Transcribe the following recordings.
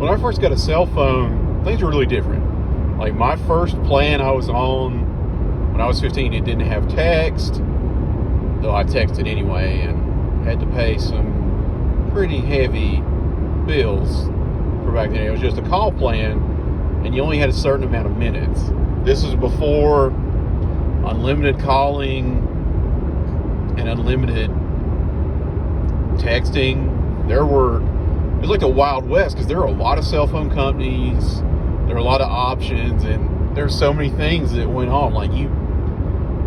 when I first got a cell phone, things were really different. Like my first plan I was on when I was 15, it didn't have text, though I texted anyway and had to pay some pretty heavy bills for back then. It was just a call plan, and you only had a certain amount of minutes. This was before unlimited calling and unlimited texting. It was like the Wild West, because there were a lot of cell phone companies, there were a lot of options, and there's so many things that went on. Like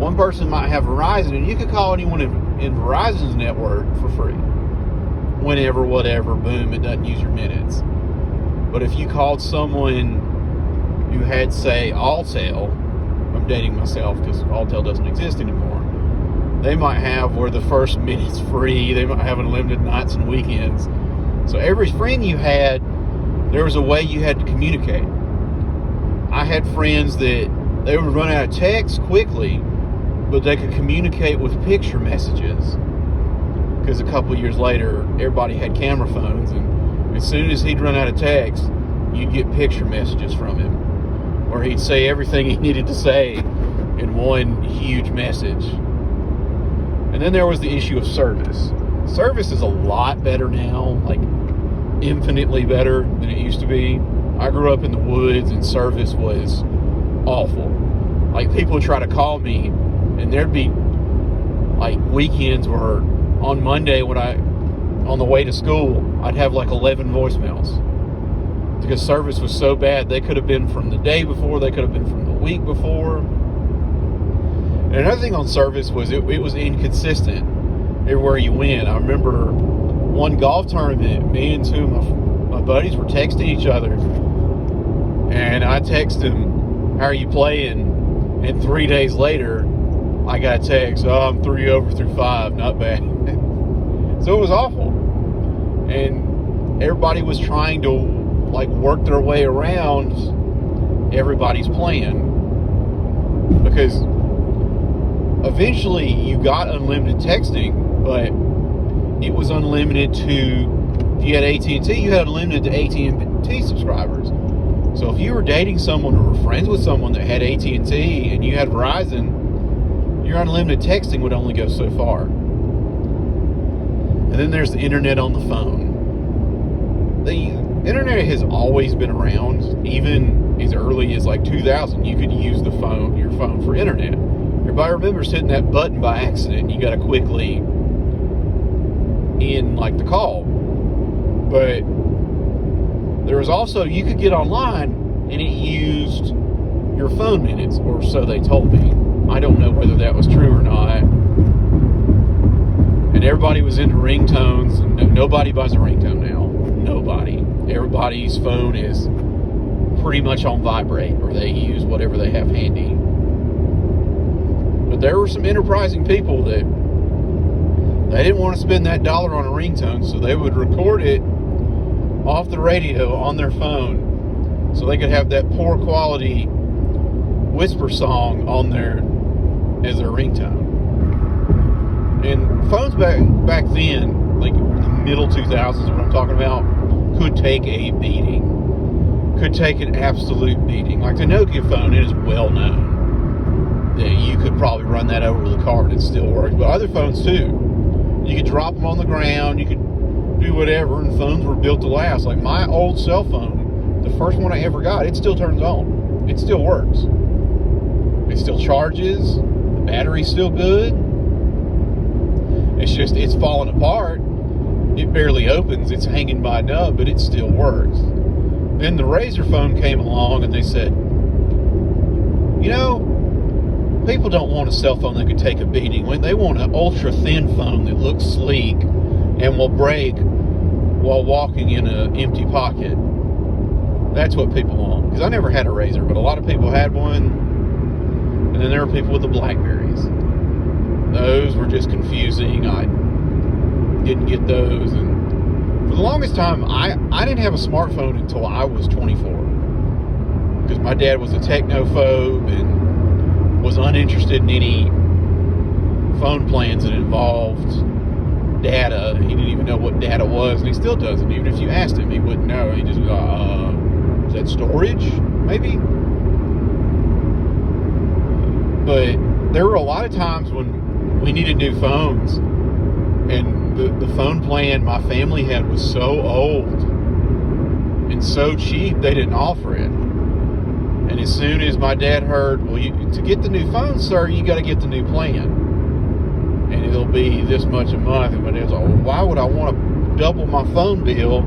one person might have Verizon, and you could call anyone in Verizon's network for free. Whenever, whatever, boom, it doesn't use your minutes. But if you called someone who had, say, Alltel, I'm dating myself because Alltel doesn't exist anymore, they might have where the first minute's free, they might have unlimited nights and weekends. So every friend you had, there was a way you had to communicate. I had friends that they would run out of text quickly, but they could communicate with picture messages. Because a couple years later, everybody had camera phones, and as soon as he'd run out of text, you'd get picture messages from him, where he'd say everything he needed to say in one huge message. And then there was the issue of service. Service is a lot better now, like infinitely better than it used to be. I grew up in the woods, and service was awful. Like, people would try to call me, and there'd be like weekends where on Monday on the way to school, I'd have like 11 voicemails, because service was so bad. They could have been from the day before, they could have been from the week before. And another thing on service was it was inconsistent everywhere you went. I remember one golf tournament, me and two of my buddies were texting each other, and I texted him, "How are you playing?" And 3 days later, I got a text, "Oh, I'm 3 over through 5, not bad." So it was awful. And everybody was trying to like work their way around everybody's plan, because eventually you got unlimited texting, but it was unlimited to, if you had AT&T, you had unlimited to AT&T subscribers. So if you were dating someone or were friends with someone that had AT&T and you had Verizon, your unlimited texting would only go so far. And then there's the internet on the phone. The internet has always been around. Even as early as like 2000, you could use your phone for internet. Everybody remembers hitting that button by accident, and you got to quickly end like the call. But there was also, you could get online and it used your phone minutes, or so they told me. I don't know whether that was true or not. And everybody was into ringtones, and nobody buys a ringtone now. Nobody. Everybody's phone is pretty much on vibrate, or they use whatever they have handy. But there were some enterprising people that they didn't want to spend that dollar on a ringtone, so they would record it off the radio on their phone, so they could have that poor quality whisper song on there as their ringtone. And phones back then, like the middle 2000s, what I'm talking about, could take a beating. Could take an absolute beating. Like the Nokia phone, it is well known that you could probably run that over with a car and it still works. But other phones too. You could drop them on the ground, you could do whatever, and phones were built to last. Like my old cell phone, the first one I ever got, it still turns on. It still works. It still charges. The battery's still good. It's just, it's falling apart. It barely opens. It's hanging by a nub, but it still works. Then the Razr phone came along and they said, you know, people don't want a cell phone that could take a beating. When they want an ultra thin phone that looks sleek and will break while walking in an empty pocket. That's what people want. Because I never had a Razr, but a lot of people had one. And then there were people with the Blackberries. Those were just confusing. I didn't get those. And for the longest time, I didn't have a smartphone until I was 24. Because my dad was a technophobe and was uninterested in any phone plans that involved data. He didn't even know what data was, and he still doesn't. Even if you asked him, he wouldn't know. He just is that storage? Maybe? But there were a lot of times when we needed new phones, and the phone plan my family had was so old and so cheap, they didn't offer it. And as soon as my dad heard, well, to get the new phone, sir, you got to get the new plan. And it'll be this much a month. And my dad's like, well, why would I want to double my phone bill?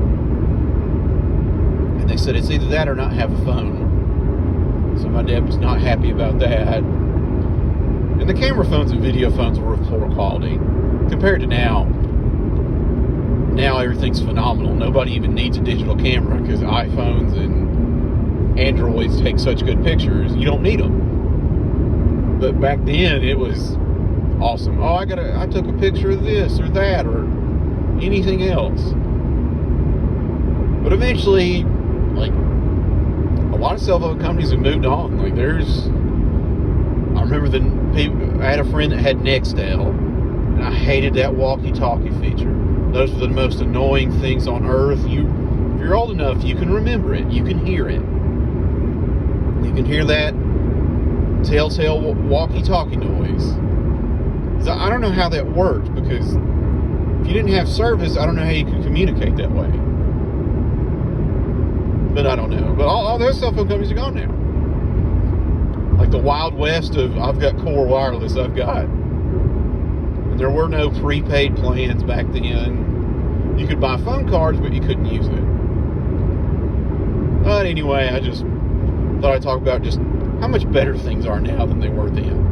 And they said, it's either that or not have a phone. So my dad was not happy about that. And the camera phones and video phones were of poor quality. Compared to now everything's phenomenal. Nobody even needs a digital camera because iPhones and Androids take such good pictures. You don't need them. But back then it was awesome. Oh, I took a picture of this or that or anything else. But eventually, like, a lot of cell phone companies have moved on. Like, I remember I had a friend that had Nextel, and I hated that walkie-talkie feature. Those were the most annoying things on earth. If you're old enough, you can remember it. You can hear it. You can hear that telltale walkie-talkie noise. So I don't know how that worked, because if you didn't have service, I don't know how you could communicate that way. But I don't know. But all those cell phone companies are gone now. Like the Wild West of, I've got Core Wireless, and there were no prepaid plans back then. You could buy phone cards, but you couldn't use it. But anyway, I just thought I'd talk about just how much better things are now than they were then.